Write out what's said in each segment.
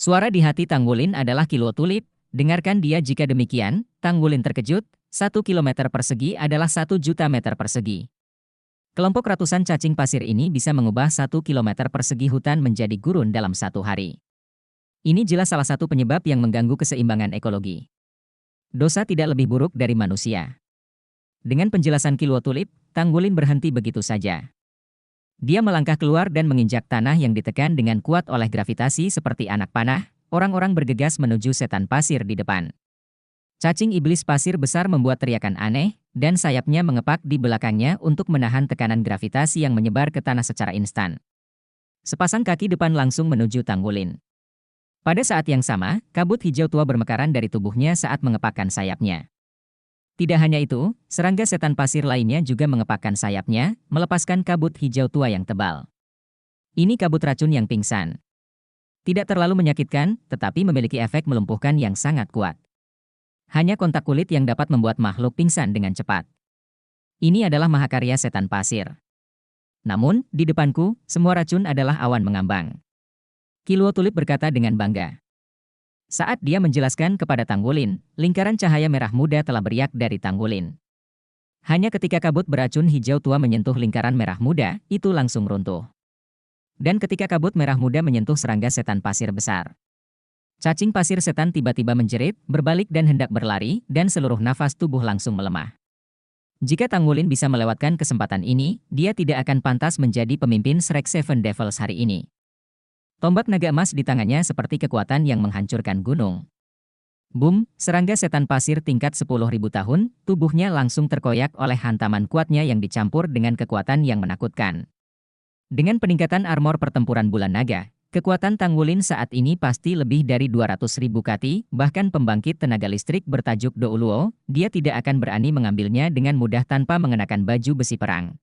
Suara di hati Tanggulin adalah kilo tulip. Dengarkan dia jika demikian, Tanggulin terkejut, 1 kilometer persegi adalah 1 juta meter persegi. Kelompok ratusan cacing pasir ini bisa mengubah 1 kilometer persegi hutan menjadi gurun dalam 1 hari. Ini jelas salah satu penyebab yang mengganggu keseimbangan ekologi. Dosa tidak lebih buruk dari manusia. Dengan penjelasan kilo tulip, Tanggulin berhenti begitu saja. Dia melangkah keluar dan menginjak tanah yang ditekan dengan kuat oleh gravitasi seperti anak panah. Orang-orang bergegas menuju setan pasir di depan. Cacing iblis pasir besar membuat teriakan aneh, dan sayapnya mengepak di belakangnya untuk menahan tekanan gravitasi yang menyebar ke tanah secara instan. Sepasang kaki depan langsung menuju Tanggulin. Pada saat yang sama, kabut hijau tua bermekaran dari tubuhnya saat mengepakkan sayapnya. Tidak hanya itu, serangga setan pasir lainnya juga mengepakkan sayapnya, melepaskan kabut hijau tua yang tebal. Ini kabut racun yang pingsan. Tidak terlalu menyakitkan, tetapi memiliki efek melumpuhkan yang sangat kuat. Hanya kontak kulit yang dapat membuat makhluk pingsan dengan cepat. Ini adalah mahakarya setan pasir. Namun, di depanku, semua racun adalah awan mengambang. Kilo tulip berkata dengan bangga. Saat dia menjelaskan kepada Tanggulin, lingkaran cahaya merah muda telah beriak dari Tanggulin. Hanya ketika kabut beracun hijau tua menyentuh lingkaran merah muda, itu langsung runtuh. Dan ketika kabut merah muda menyentuh serangga setan pasir besar, cacing pasir setan tiba-tiba menjerit, berbalik dan hendak berlari, dan seluruh nafas tubuh langsung melemah. Jika Tanggulin bisa melewatkan kesempatan ini, dia tidak akan pantas menjadi pemimpin Shrek Seven Devils hari ini. Tombak naga emas di tangannya seperti kekuatan yang menghancurkan gunung. Boom, serangga setan pasir tingkat 10.000 tahun, tubuhnya langsung terkoyak oleh hantaman kuatnya yang dicampur dengan kekuatan yang menakutkan. Dengan peningkatan armor pertempuran bulan naga, kekuatan Tanggulin saat ini pasti lebih dari 200.000 kati, bahkan pembangkit tenaga listrik bertajuk Douluo, dia tidak akan berani mengambilnya dengan mudah tanpa mengenakan baju besi perang.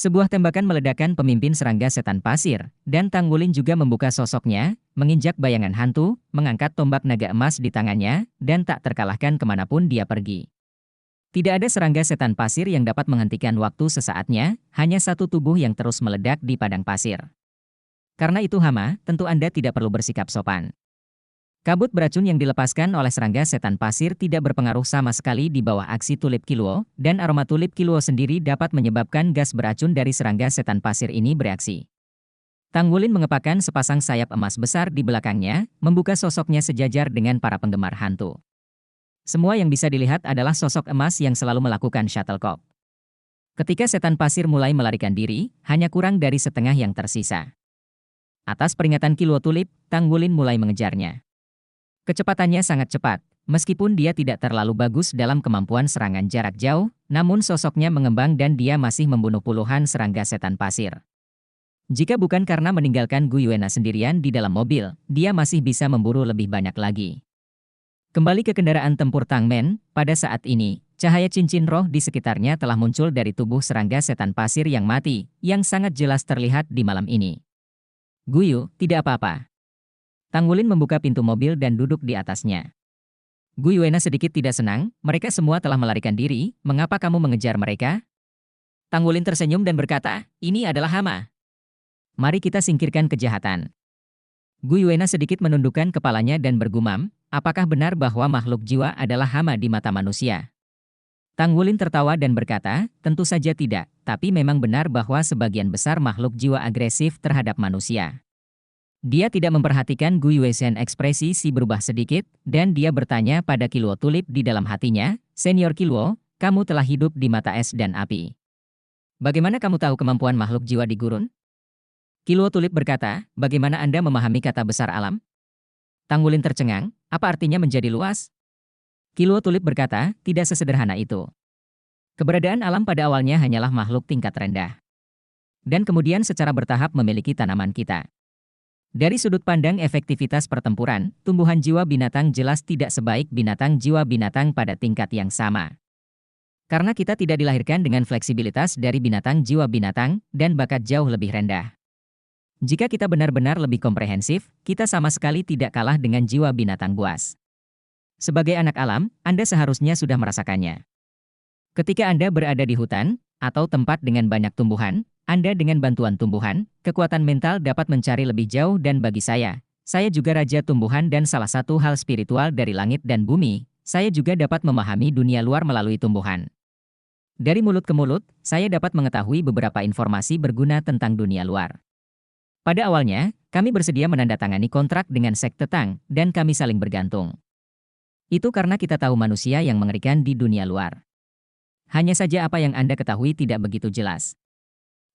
Sebuah tembakan meledakkan pemimpin serangga setan pasir, dan Tanggulin juga membuka sosoknya, menginjak bayangan hantu, mengangkat tombak naga emas di tangannya, dan tak terkalahkan kemanapun dia pergi. Tidak ada serangga setan pasir yang dapat menghentikan waktu sesaatnya, hanya satu tubuh yang terus meledak di padang pasir. Karena itu Hama, tentu Anda tidak perlu bersikap sopan. Kabut beracun yang dilepaskan oleh serangga setan pasir tidak berpengaruh sama sekali di bawah aksi tulip Killua, dan aroma tulip Killua sendiri dapat menyebabkan gas beracun dari serangga setan pasir ini bereaksi. Tanggulin mengepakkan sepasang sayap emas besar di belakangnya, membuka sosoknya sejajar dengan para penggemar hantu. Semua yang bisa dilihat adalah sosok emas yang selalu melakukan shuttlecock. Ketika setan pasir mulai melarikan diri, hanya kurang dari setengah yang tersisa. Atas peringatan Killua tulip, Tanggulin mulai mengejarnya. Kecepatannya sangat cepat, meskipun dia tidak terlalu bagus dalam kemampuan serangan jarak jauh, namun sosoknya mengembang dan dia masih membunuh puluhan serangga setan pasir. Jika bukan karena meninggalkan Gu Yuena sendirian di dalam mobil, dia masih bisa memburu lebih banyak lagi. Kembali ke kendaraan tempur Tangmen, pada saat ini, cahaya cincin roh di sekitarnya telah muncul dari tubuh serangga setan pasir yang mati, yang sangat jelas terlihat di malam ini. Guyu, tidak apa-apa. Tanggulin membuka pintu mobil dan duduk di atasnya. Gu Yuena sedikit tidak senang, mereka semua telah melarikan diri, mengapa kamu mengejar mereka? Tanggulin tersenyum dan berkata, ini adalah hama. Mari kita singkirkan kejahatan. Gu Yuena sedikit menundukkan kepalanya dan bergumam, apakah benar bahwa makhluk jiwa adalah hama di mata manusia? Tanggulin tertawa dan berkata, tentu saja tidak, tapi memang benar bahwa sebagian besar makhluk jiwa agresif terhadap manusia. Dia tidak memperhatikan Gu Yuesen, ekspresi si berubah sedikit, dan dia bertanya pada Killua tulip di dalam hatinya, Senior Killua, kamu telah hidup di mata es dan api. Bagaimana kamu tahu kemampuan makhluk jiwa di gurun? Killua tulip berkata, bagaimana Anda memahami kata besar alam? Tanggulin tercengang, apa artinya menjadi luas? Killua tulip berkata, tidak sesederhana itu. Keberadaan alam pada awalnya hanyalah makhluk tingkat rendah. Dan kemudian secara bertahap memiliki tanaman kita. Dari sudut pandang efektivitas pertempuran, tumbuhan jiwa binatang jelas tidak sebaik binatang jiwa binatang pada tingkat yang sama. Karena kita tidak dilahirkan dengan fleksibilitas dari binatang jiwa binatang, dan bakat jauh lebih rendah. Jika kita benar-benar lebih komprehensif, kita sama sekali tidak kalah dengan jiwa binatang buas. Sebagai anak alam, Anda seharusnya sudah merasakannya. Ketika Anda berada di hutan, atau tempat dengan banyak tumbuhan, Anda dengan bantuan tumbuhan, kekuatan mental dapat mencari lebih jauh dan bagi saya, Saya juga raja tumbuhan dan salah satu hal spiritual dari langit dan bumi, saya juga dapat memahami dunia luar melalui tumbuhan. Dari mulut ke mulut, saya dapat mengetahui beberapa informasi berguna tentang dunia luar. Pada awalnya, kami bersedia menandatangani kontrak dengan sekte Tang, dan kami saling bergantung. Itu karena kita tahu manusia yang mengerikan di dunia luar. Hanya saja apa yang Anda ketahui tidak begitu jelas.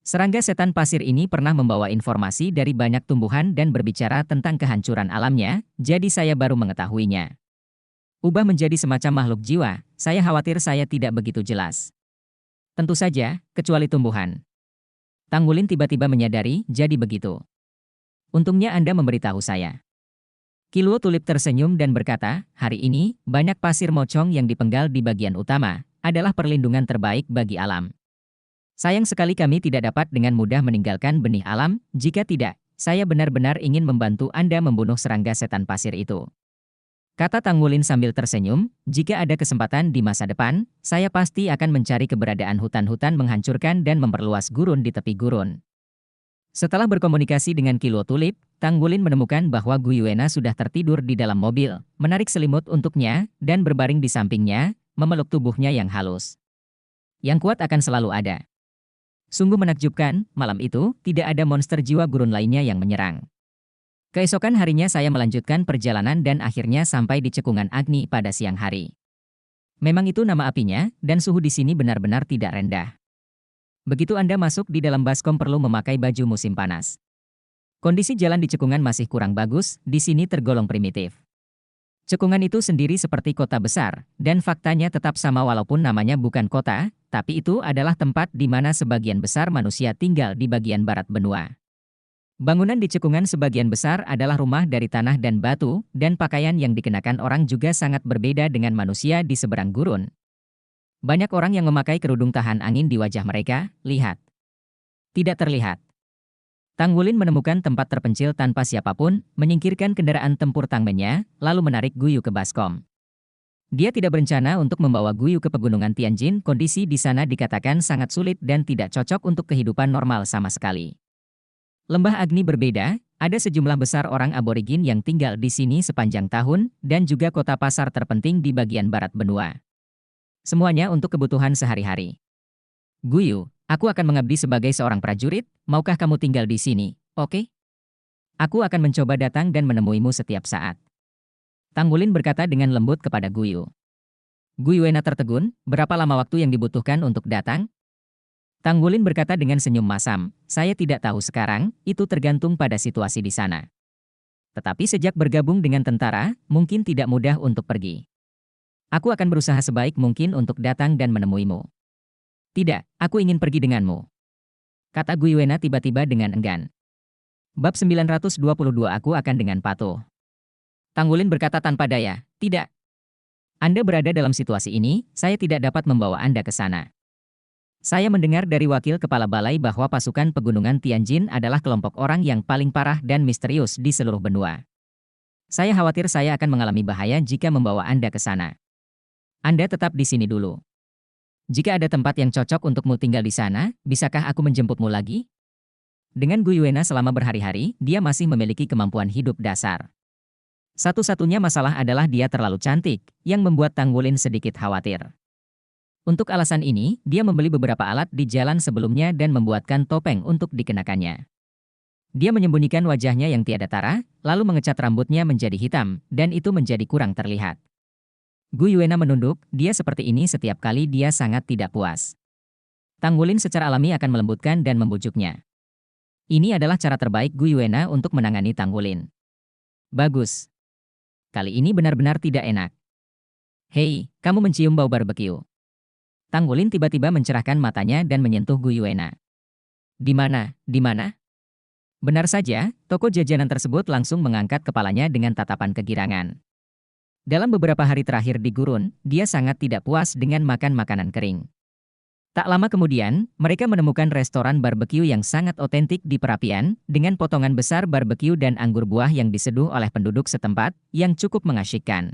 Serangga setan pasir ini pernah membawa informasi dari banyak tumbuhan dan berbicara tentang kehancuran alamnya, jadi saya baru mengetahuinya. Ubah menjadi semacam makhluk jiwa, saya khawatir saya tidak begitu jelas. Tentu saja, kecuali tumbuhan. Tang Wulin tiba-tiba menyadari, jadi begitu. Untungnya Anda memberitahu saya. Kiluo Tulip tersenyum dan berkata, hari ini, banyak pasir mocong yang dipenggal di bagian utama, adalah perlindungan terbaik bagi alam. Sayang sekali kami tidak dapat dengan mudah meninggalkan benih alam, jika tidak, saya benar-benar ingin membantu Anda membunuh serangga setan pasir itu. Kata Tang Wulin sambil tersenyum, jika ada kesempatan di masa depan, saya pasti akan mencari keberadaan hutan-hutan menghancurkan dan memperluas gurun di tepi gurun. Setelah berkomunikasi dengan Kiluo Tulip, Tang Wulin menemukan bahwa Gu Yuena sudah tertidur di dalam mobil, menarik selimut untuknya, dan berbaring di sampingnya, memeluk tubuhnya yang halus. Yang kuat akan selalu ada. Sungguh menakjubkan, malam itu, tidak ada monster jiwa gurun lainnya yang menyerang. Keesokan harinya saya melanjutkan perjalanan dan akhirnya sampai di Cekungan Agni pada siang hari. Memang itu nama apinya, dan suhu di sini benar-benar tidak rendah. Begitu Anda masuk di dalam baskom perlu memakai baju musim panas. Kondisi jalan di Cekungan masih kurang bagus, di sini tergolong primitif. Cekungan itu sendiri seperti kota besar, dan faktanya tetap sama walaupun namanya bukan kota, tapi itu adalah tempat di mana sebagian besar manusia tinggal di bagian barat benua. Bangunan di Cekungan sebagian besar adalah rumah dari tanah dan batu, dan pakaian yang dikenakan orang juga sangat berbeda dengan manusia di seberang gurun. Banyak orang yang memakai kerudung tahan angin di wajah mereka, lihat. Tidak terlihat. Tang Wulin menemukan tempat terpencil tanpa siapapun, menyingkirkan kendaraan tempur Tangmennya, lalu menarik Guyu ke baskom. Dia tidak berencana untuk membawa Guyu ke pegunungan Tianjin, kondisi di sana dikatakan sangat sulit dan tidak cocok untuk kehidupan normal sama sekali. Lembah Agni berbeda, ada sejumlah besar orang aborigin yang tinggal di sini sepanjang tahun, dan juga kota pasar terpenting di bagian barat benua. Semuanya untuk kebutuhan sehari-hari. Guyu, aku akan mengabdi sebagai seorang prajurit, maukah kamu tinggal di sini, oke? Aku akan mencoba datang dan menemuimu setiap saat. Tang Wulin berkata dengan lembut kepada Guyu. Gu Yuena tertegun, berapa lama waktu yang dibutuhkan untuk datang? Tang Wulin berkata dengan senyum masam, saya tidak tahu sekarang, itu tergantung pada situasi di sana. Tetapi sejak bergabung dengan tentara, mungkin tidak mudah untuk pergi. Aku akan berusaha sebaik mungkin untuk datang dan menemuimu. Tidak, aku ingin pergi denganmu. Kata Gu Yuena tiba-tiba dengan enggan. Bab 922 aku akan dengan patuh. Tang Wulin berkata tanpa daya, tidak. Anda berada dalam situasi ini, saya tidak dapat membawa Anda ke sana. Saya mendengar dari wakil kepala balai bahwa pasukan pegunungan Tianjin adalah kelompok orang yang paling parah dan misterius di seluruh benua. Saya khawatir saya akan mengalami bahaya jika membawa Anda ke sana. Anda tetap di sini dulu. Jika ada tempat yang cocok untukmu tinggal di sana, bisakah aku menjemputmu lagi? Dengan Gu Yuena selama berhari-hari, dia masih memiliki kemampuan hidup dasar. Satu-satunya masalah adalah dia terlalu cantik, yang membuat Tang Wulin sedikit khawatir. Untuk alasan ini, dia membeli beberapa alat di jalan sebelumnya dan membuatkan topeng untuk dikenakannya. Dia menyembunyikan wajahnya yang tiada tara, lalu mengecat rambutnya menjadi hitam, dan itu menjadi kurang terlihat. Gu Yuena menunduk, dia seperti ini setiap kali dia sangat tidak puas. Tang Wulin secara alami akan melembutkan dan membujuknya. Ini adalah cara terbaik Gu Yuena untuk menangani Tang Wulin. Bagus. Kali ini benar-benar tidak enak. Hei, kamu mencium bau barbeque. Tang Wulin tiba-tiba mencerahkan matanya dan menyentuh Gu Yuena. Di mana? Di mana? Benar saja, toko jajanan tersebut langsung mengangkat kepalanya dengan tatapan kegirangan. Dalam beberapa hari terakhir di gurun, dia sangat tidak puas dengan makan makanan kering. Tak lama kemudian, mereka menemukan restoran barbeque yang sangat otentik di perapian, dengan potongan besar barbeque dan anggur buah yang diseduh oleh penduduk setempat, yang cukup mengasyikkan.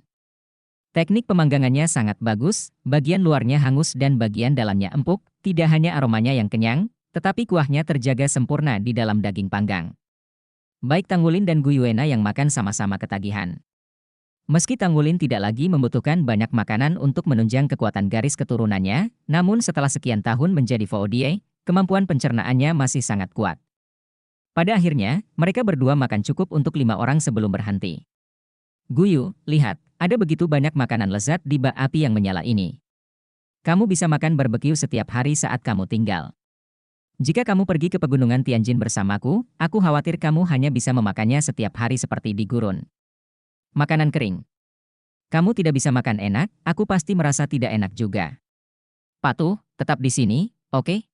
Teknik pemanggangannya sangat bagus, bagian luarnya hangus dan bagian dalamnya empuk, tidak hanya aromanya yang kenyang, tetapi kuahnya terjaga sempurna di dalam daging panggang. Baik Tanggulin dan Guyuena yang makan sama-sama ketagihan. Meski Tanggulin tidak lagi membutuhkan banyak makanan untuk menunjang kekuatan garis keturunannya, namun setelah sekian tahun menjadi Voodie, kemampuan pencernaannya masih sangat kuat. Pada akhirnya, mereka berdua makan cukup untuk 5 orang sebelum berhenti. Guyu, lihat, ada begitu banyak makanan lezat di bak api yang menyala ini. Kamu bisa makan barbeque setiap hari saat kamu tinggal. Jika kamu pergi ke pegunungan Tianjin bersamaku, aku khawatir kamu hanya bisa memakannya setiap hari seperti di gurun. Makanan kering. Kamu tidak bisa makan enak, aku pasti merasa tidak enak juga. Patuh, tetap di sini, oke?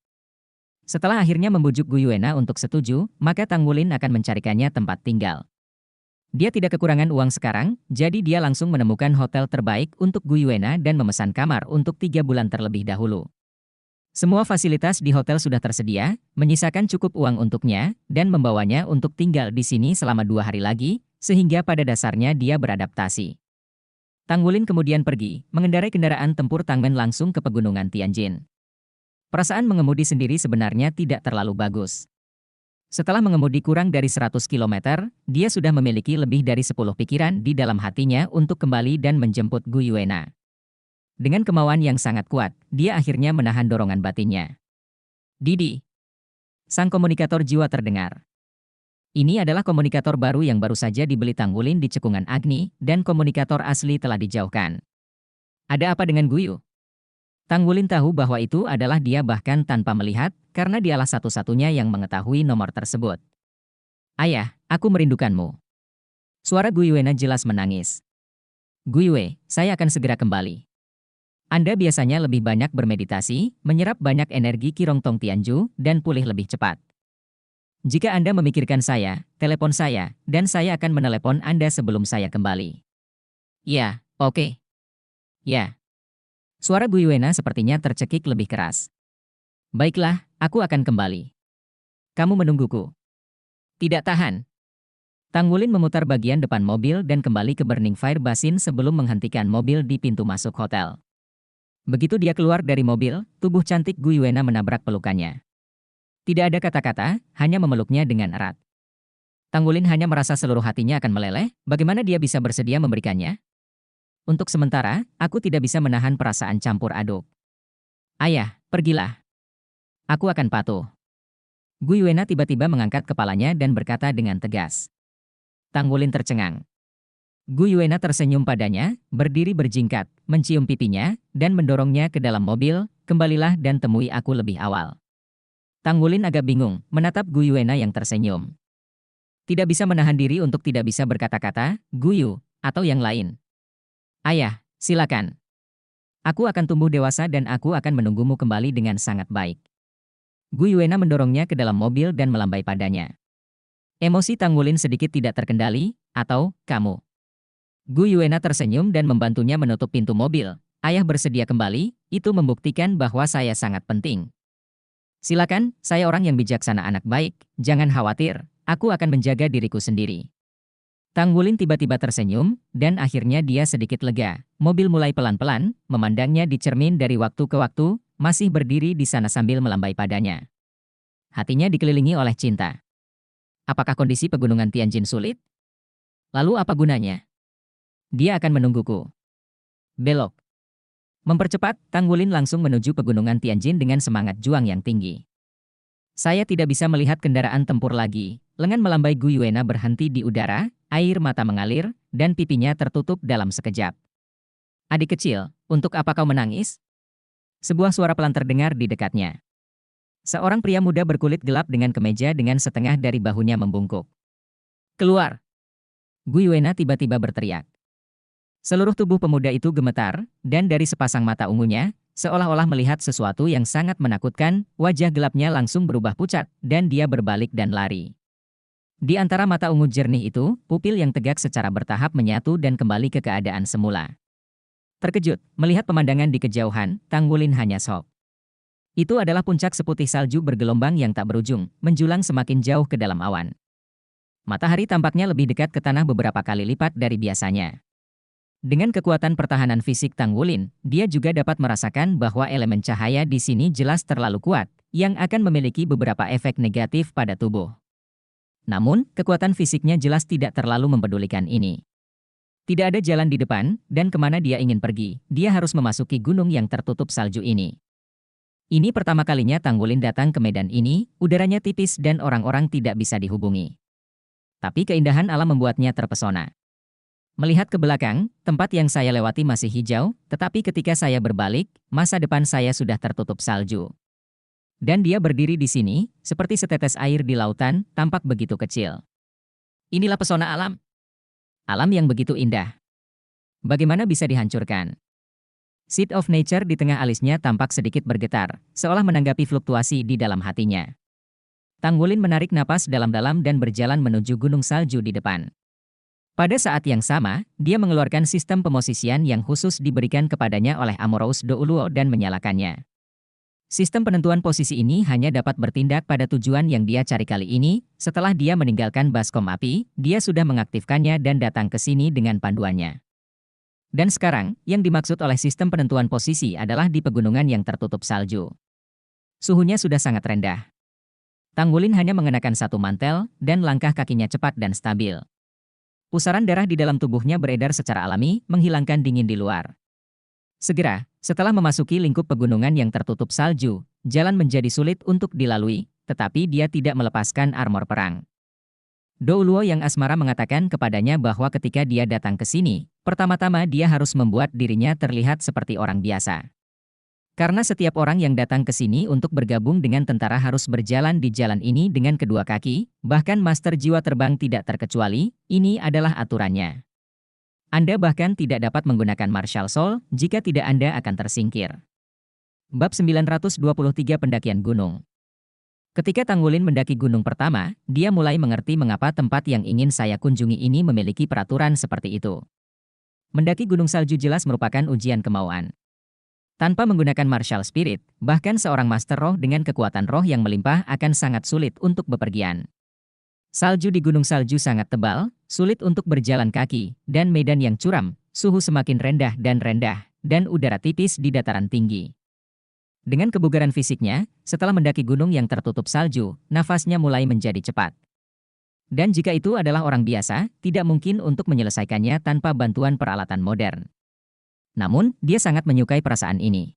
Setelah akhirnya membujuk Guyuena untuk setuju, maka Tanggulin akan mencarikannya tempat tinggal. Dia tidak kekurangan uang sekarang, jadi dia langsung menemukan hotel terbaik untuk Guyuena dan memesan kamar untuk 3 bulan terlebih dahulu. Semua fasilitas di hotel sudah tersedia, menyisakan cukup uang untuknya, dan membawanya untuk tinggal di sini selama 2 hari lagi, sehingga pada dasarnya dia beradaptasi. Tanggulin kemudian pergi, mengendarai kendaraan tempur Tangmen langsung ke pegunungan Tianjin. Perasaan mengemudi sendiri sebenarnya tidak terlalu bagus. Setelah mengemudi kurang dari 100 km, dia sudah memiliki lebih dari 10 pikiran di dalam hatinya untuk kembali dan menjemput Guyuena. Dengan kemauan yang sangat kuat, dia akhirnya menahan dorongan batinnya. Didi. Sang komunikator jiwa terdengar. Ini adalah komunikator baru yang baru saja dibeli Tanggulin di cekungan Agni, dan komunikator asli telah dijauhkan. Ada apa dengan Guyu? Tanggulin tahu bahwa itu adalah dia bahkan tanpa melihat, karena dialah satu-satunya yang mengetahui nomor tersebut. Ayah, aku merindukanmu. Suara Guyuena jelas menangis. Guyue, saya akan segera kembali. Anda biasanya lebih banyak bermeditasi, menyerap banyak energi Kirongtong Tianju, dan pulih lebih cepat. Jika Anda memikirkan saya, telepon saya, dan saya akan menelepon Anda sebelum saya kembali. Ya, oke. Ya. Suara Guyuena sepertinya tercekik lebih keras. Baiklah, aku akan kembali. Kamu menungguku. Tidak tahan. Tanggulin memutar bagian depan mobil dan kembali ke Burning Fire Basin sebelum menghentikan mobil di pintu masuk hotel. Begitu dia keluar dari mobil, tubuh cantik Guyuena menabrak pelukannya. Tidak ada kata-kata, hanya memeluknya dengan erat. Tanggulin hanya merasa seluruh hatinya akan meleleh, bagaimana dia bisa bersedia memberikannya? Untuk sementara, aku tidak bisa menahan perasaan campur aduk. Ayah, pergilah. Aku akan patuh. Guyuena tiba-tiba mengangkat kepalanya dan berkata dengan tegas. Tanggulin tercengang. Guyuena tersenyum padanya, berdiri berjingkat, mencium pipinya, dan mendorongnya ke dalam mobil, kembalilah dan temui aku lebih awal. Tanggulin agak bingung, menatap Guyuena yang tersenyum. Tidak bisa menahan diri untuk tidak bisa berkata-kata, Guyu, atau yang lain. Ayah, silakan. Aku akan tumbuh dewasa dan aku akan menunggumu kembali dengan sangat baik. Guyuena mendorongnya ke dalam mobil dan melambai padanya. Emosi Tanggulin sedikit tidak terkendali, atau, kamu. Guyuena tersenyum dan membantunya menutup pintu mobil. Ayah bersedia kembali, itu membuktikan bahwa saya sangat penting. Silakan, saya orang yang bijaksana anak baik, jangan khawatir, aku akan menjaga diriku sendiri. Tanggulin tiba-tiba tersenyum, dan akhirnya dia sedikit lega. Mobil mulai pelan-pelan, memandangnya di cermin dari waktu ke waktu, masih berdiri di sana sambil melambai padanya. Hatinya dikelilingi oleh cinta. Apakah kondisi pegunungan Tianjin sulit? Lalu apa gunanya? Dia akan menungguku. Belok. Mempercepat, Tanggulin langsung menuju pegunungan Tianjin dengan semangat juang yang tinggi. Saya tidak bisa melihat kendaraan tempur lagi. Lengan melambai Guyuena berhenti di udara, air mata mengalir, dan pipinya tertutup dalam sekejap. Adik kecil, untuk apa kau menangis? Sebuah suara pelan terdengar di dekatnya. Seorang pria muda berkulit gelap dengan kemeja dengan setengah dari bahunya membungkuk. Keluar! Guyuena tiba-tiba berteriak. Seluruh tubuh pemuda itu gemetar, dan dari sepasang mata ungunya, seolah-olah melihat sesuatu yang sangat menakutkan, wajah gelapnya langsung berubah pucat, dan dia berbalik dan lari. Di antara mata ungu jernih itu, pupil yang tegak secara bertahap menyatu dan kembali ke keadaan semula. Terkejut, melihat pemandangan di kejauhan, Tanggulin hanya shock. Itu adalah puncak seputih salju bergelombang yang tak berujung, menjulang semakin jauh ke dalam awan. Matahari tampaknya lebih dekat ke tanah beberapa kali lipat dari biasanya. Dengan kekuatan pertahanan fisik Tanggulin, dia juga dapat merasakan bahwa elemen cahaya di sini jelas terlalu kuat, yang akan memiliki beberapa efek negatif pada tubuh. Namun, kekuatan fisiknya jelas tidak terlalu mempedulikan ini. Tidak ada jalan di depan, dan kemana dia ingin pergi, dia harus memasuki gunung yang tertutup salju ini. Ini pertama kalinya Tanggulin datang ke medan ini, udaranya tipis dan orang-orang tidak bisa dihubungi. Tapi keindahan alam membuatnya terpesona. Melihat ke belakang, tempat yang saya lewati masih hijau, tetapi ketika saya berbalik, masa depan saya sudah tertutup salju. Dan dia berdiri di sini, seperti setetes air di lautan, tampak begitu kecil. Inilah pesona alam. Alam yang begitu indah. Bagaimana bisa dihancurkan? Seed of Nature di tengah alisnya tampak sedikit bergetar, seolah menanggapi fluktuasi di dalam hatinya. Tanggulin menarik napas dalam-dalam dan berjalan menuju gunung salju di depan. Pada saat yang sama, dia mengeluarkan sistem pemosisian yang khusus diberikan kepadanya oleh Amorous Douluo dan menyalakannya. Sistem penentuan posisi ini hanya dapat bertindak pada tujuan yang dia cari kali ini. Setelah dia meninggalkan baskom api, dia sudah mengaktifkannya dan datang ke sini dengan panduannya. Dan sekarang, yang dimaksud oleh sistem penentuan posisi adalah di pegunungan yang tertutup salju. Suhunya sudah sangat rendah. Tanggulin hanya mengenakan satu mantel, dan langkah kakinya cepat dan stabil. Pusaran darah di dalam tubuhnya beredar secara alami, menghilangkan dingin di luar. Segera, setelah memasuki lingkup pegunungan yang tertutup salju, jalan menjadi sulit untuk dilalui, tetapi dia tidak melepaskan armor perang. Douluo yang asmara mengatakan kepadanya bahwa ketika dia datang ke sini, pertama-tama dia harus membuat dirinya terlihat seperti orang biasa. Karena setiap orang yang datang ke sini untuk bergabung dengan tentara harus berjalan di jalan ini dengan kedua kaki, bahkan master jiwa terbang tidak terkecuali, ini adalah aturannya. Anda bahkan tidak dapat menggunakan martial soul, jika tidak Anda akan tersingkir. Bab 923 Pendakian Gunung. Ketika Tanggulin mendaki gunung pertama, dia mulai mengerti mengapa tempat yang ingin saya kunjungi ini memiliki peraturan seperti itu. Mendaki gunung salju jelas merupakan ujian kemauan. Tanpa menggunakan martial spirit, bahkan seorang master roh dengan kekuatan roh yang melimpah akan sangat sulit untuk bepergian. Salju di gunung salju sangat tebal, sulit untuk berjalan kaki, dan medan yang curam, suhu semakin rendah, dan udara tipis di dataran tinggi. Dengan kebugaran fisiknya, setelah mendaki gunung yang tertutup salju, nafasnya mulai menjadi cepat. Dan jika itu adalah orang biasa, tidak mungkin untuk menyelesaikannya tanpa bantuan peralatan modern. Namun, dia sangat menyukai perasaan ini.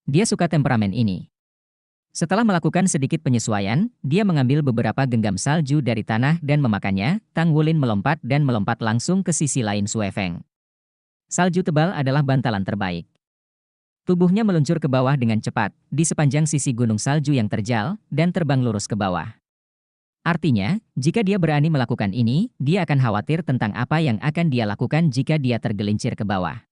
Dia suka temperamen ini. Setelah melakukan sedikit penyesuaian, dia mengambil beberapa genggam salju dari tanah dan memakannya. Tanggulin melompat langsung ke sisi lain Suefeng. Salju tebal adalah bantalan terbaik. Tubuhnya meluncur ke bawah dengan cepat, di sepanjang sisi gunung salju yang terjal, dan terbang lurus ke bawah. Artinya, jika dia berani melakukan ini, dia akan khawatir tentang apa yang akan dia lakukan jika dia tergelincir ke bawah.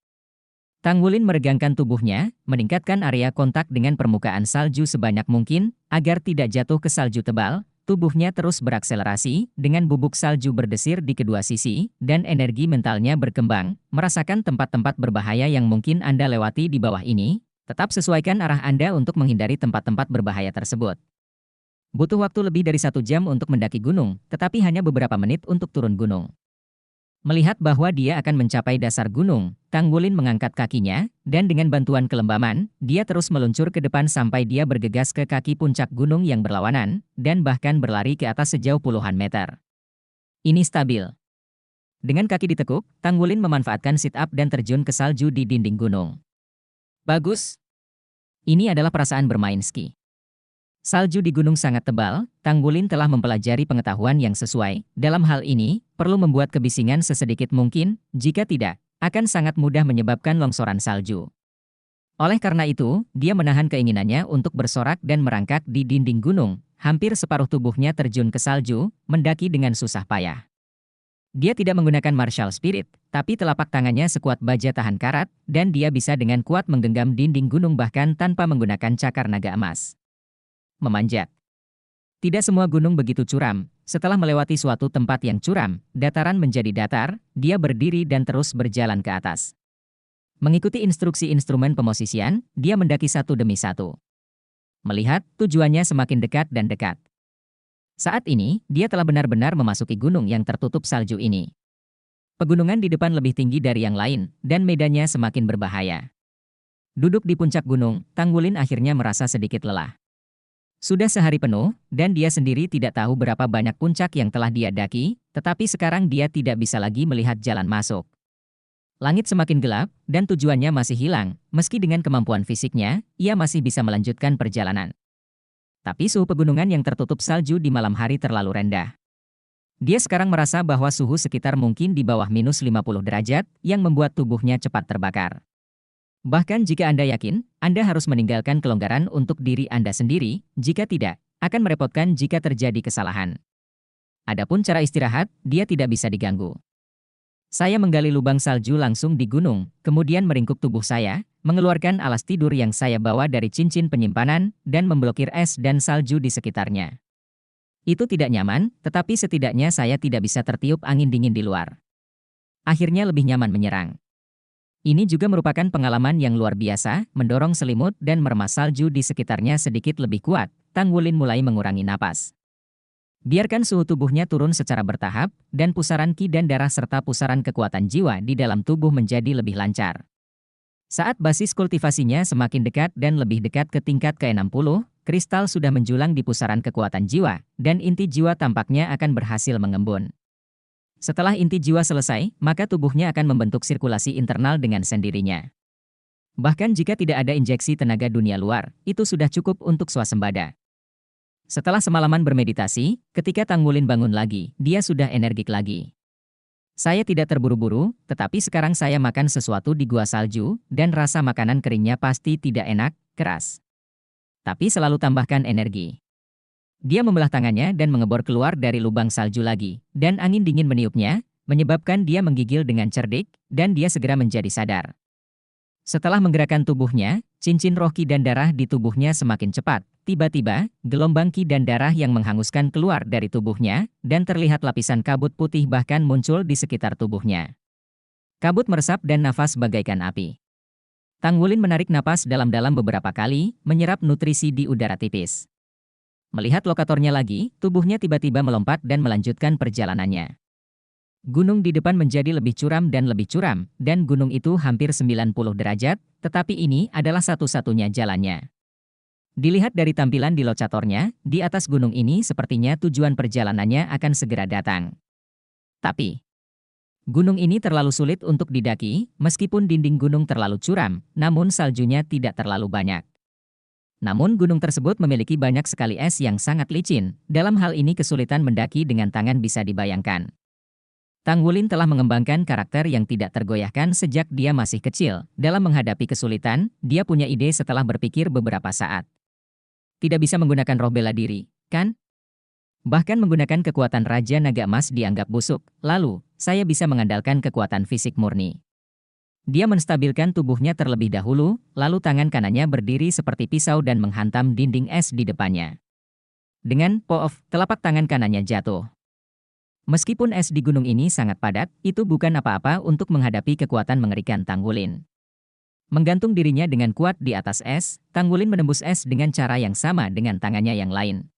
Tanggulin meregangkan tubuhnya, meningkatkan area kontak dengan permukaan salju sebanyak mungkin, agar tidak jatuh ke salju tebal. Tubuhnya terus berakselerasi, dengan bubuk salju berdesir di kedua sisi, dan energi mentalnya berkembang, merasakan tempat-tempat berbahaya yang mungkin Anda lewati di bawah ini. Tetap sesuaikan arah Anda untuk menghindari tempat-tempat berbahaya tersebut. Butuh waktu lebih dari 1 jam untuk mendaki gunung, tetapi hanya beberapa menit untuk turun gunung. Melihat bahwa dia akan mencapai dasar gunung, Tanggulin mengangkat kakinya, dan dengan bantuan kelembaman, dia terus meluncur ke depan sampai dia bergegas ke kaki puncak gunung yang berlawanan, dan bahkan berlari ke atas sejauh puluhan meter. Ini stabil. Dengan kaki ditekuk, Tanggulin memanfaatkan sit-up dan terjun ke salju di dinding gunung. Bagus. Ini adalah perasaan bermain ski. Salju di gunung sangat tebal, Tanggulin telah mempelajari pengetahuan yang sesuai. Dalam hal ini, perlu membuat kebisingan sesedikit mungkin, jika tidak, akan sangat mudah menyebabkan longsoran salju. Oleh karena itu, dia menahan keinginannya untuk bersorak dan merangkak di dinding gunung. Hampir separuh tubuhnya terjun ke salju, mendaki dengan susah payah. Dia tidak menggunakan martial spirit, tapi telapak tangannya sekuat baja tahan karat, dan dia bisa dengan kuat menggenggam dinding gunung bahkan tanpa menggunakan cakar naga emas. Memanjat. Tidak semua gunung begitu curam. Setelah melewati suatu tempat yang curam, dataran menjadi datar, dia berdiri dan terus berjalan ke atas. Mengikuti instruksi instrumen pemosisian, dia mendaki satu demi satu. Melihat, tujuannya semakin dekat dan dekat. Saat ini, dia telah benar-benar memasuki gunung yang tertutup salju ini. Pegunungan di depan lebih tinggi dari yang lain, dan medannya semakin berbahaya. Duduk di puncak gunung, Tanggulin akhirnya merasa sedikit lelah. Sudah sehari penuh, dan dia sendiri tidak tahu berapa banyak puncak yang telah dia daki, tetapi sekarang dia tidak bisa lagi melihat jalan masuk. Langit semakin gelap, dan tujuannya masih hilang, meski dengan kemampuan fisiknya, ia masih bisa melanjutkan perjalanan. Tapi suhu pegunungan yang tertutup salju di malam hari terlalu rendah. Dia sekarang merasa bahwa suhu sekitar mungkin di bawah minus 50 derajat, yang membuat tubuhnya cepat terbakar. Bahkan jika Anda yakin, Anda harus meninggalkan kelonggaran untuk diri Anda sendiri, jika tidak, akan merepotkan jika terjadi kesalahan. Adapun cara istirahat, dia tidak bisa diganggu. Saya menggali lubang salju langsung di gunung, kemudian meringkuk tubuh saya, mengeluarkan alas tidur yang saya bawa dari cincin penyimpanan, dan memblokir es dan salju di sekitarnya. Itu tidak nyaman, tetapi setidaknya saya tidak bisa tertiup angin dingin di luar. Akhirnya lebih nyaman menyerang. Ini juga merupakan pengalaman yang luar biasa, mendorong selimut dan meremas salju di sekitarnya sedikit lebih kuat. Tang Wulin mulai mengurangi napas. Biarkan suhu tubuhnya turun secara bertahap, dan pusaran ki dan darah serta pusaran kekuatan jiwa di dalam tubuh menjadi lebih lancar. Saat basis kultivasinya semakin dekat dan lebih dekat ke tingkat ke-60, kristal sudah menjulang di pusaran kekuatan jiwa, dan inti jiwa tampaknya akan berhasil mengembun. Setelah inti jiwa selesai, maka tubuhnya akan membentuk sirkulasi internal dengan sendirinya. Bahkan jika tidak ada injeksi tenaga dunia luar, itu sudah cukup untuk swasembada. Setelah semalaman bermeditasi, ketika Tang Wulin bangun lagi, dia sudah energik lagi. Saya tidak terburu-buru, tetapi sekarang saya makan sesuatu di gua salju, dan rasa makanan keringnya pasti tidak enak, keras. Tapi selalu tambahkan energi. Dia membelah tangannya dan mengebor keluar dari lubang salju lagi, dan angin dingin meniupnya, menyebabkan dia menggigil dengan cerdik, dan dia segera menjadi sadar. Setelah menggerakkan tubuhnya, cincin roh ki dan darah di tubuhnya semakin cepat. Tiba-tiba, gelombang ki dan darah yang menghanguskan keluar dari tubuhnya, dan terlihat lapisan kabut putih bahkan muncul di sekitar tubuhnya. Kabut meresap dan nafas bagaikan api. Tang Wulin menarik napas dalam-dalam beberapa kali, menyerap nutrisi di udara tipis. Melihat lokatornya lagi, tubuhnya tiba-tiba melompat dan melanjutkan perjalanannya. Gunung di depan menjadi lebih curam, dan gunung itu hampir 90 derajat, tetapi ini adalah satu-satunya jalannya. Dilihat dari tampilan di locatornya, di atas gunung ini sepertinya tujuan perjalanannya akan segera datang. Tapi, gunung ini terlalu sulit untuk didaki, meskipun dinding gunung terlalu curam, namun saljunya tidak terlalu banyak. Namun gunung tersebut memiliki banyak sekali es yang sangat licin, dalam hal ini kesulitan mendaki dengan tangan bisa dibayangkan. Tang Wulin telah mengembangkan karakter yang tidak tergoyahkan sejak dia masih kecil. Dalam menghadapi kesulitan, dia punya ide setelah berpikir beberapa saat. Tidak bisa menggunakan roh bela diri, kan? Bahkan menggunakan kekuatan Raja Naga Emas dianggap busuk. Lalu, saya bisa mengandalkan kekuatan fisik murni. Dia menstabilkan tubuhnya terlebih dahulu, lalu tangan kanannya berdiri seperti pisau dan menghantam dinding es di depannya. Dengan poof, telapak tangan kanannya jatuh. Meskipun es di gunung ini sangat padat, itu bukan apa-apa untuk menghadapi kekuatan mengerikan Tang Wulin. Menggantung dirinya dengan kuat di atas es, Tang Wulin menembus es dengan cara yang sama dengan tangannya yang lain.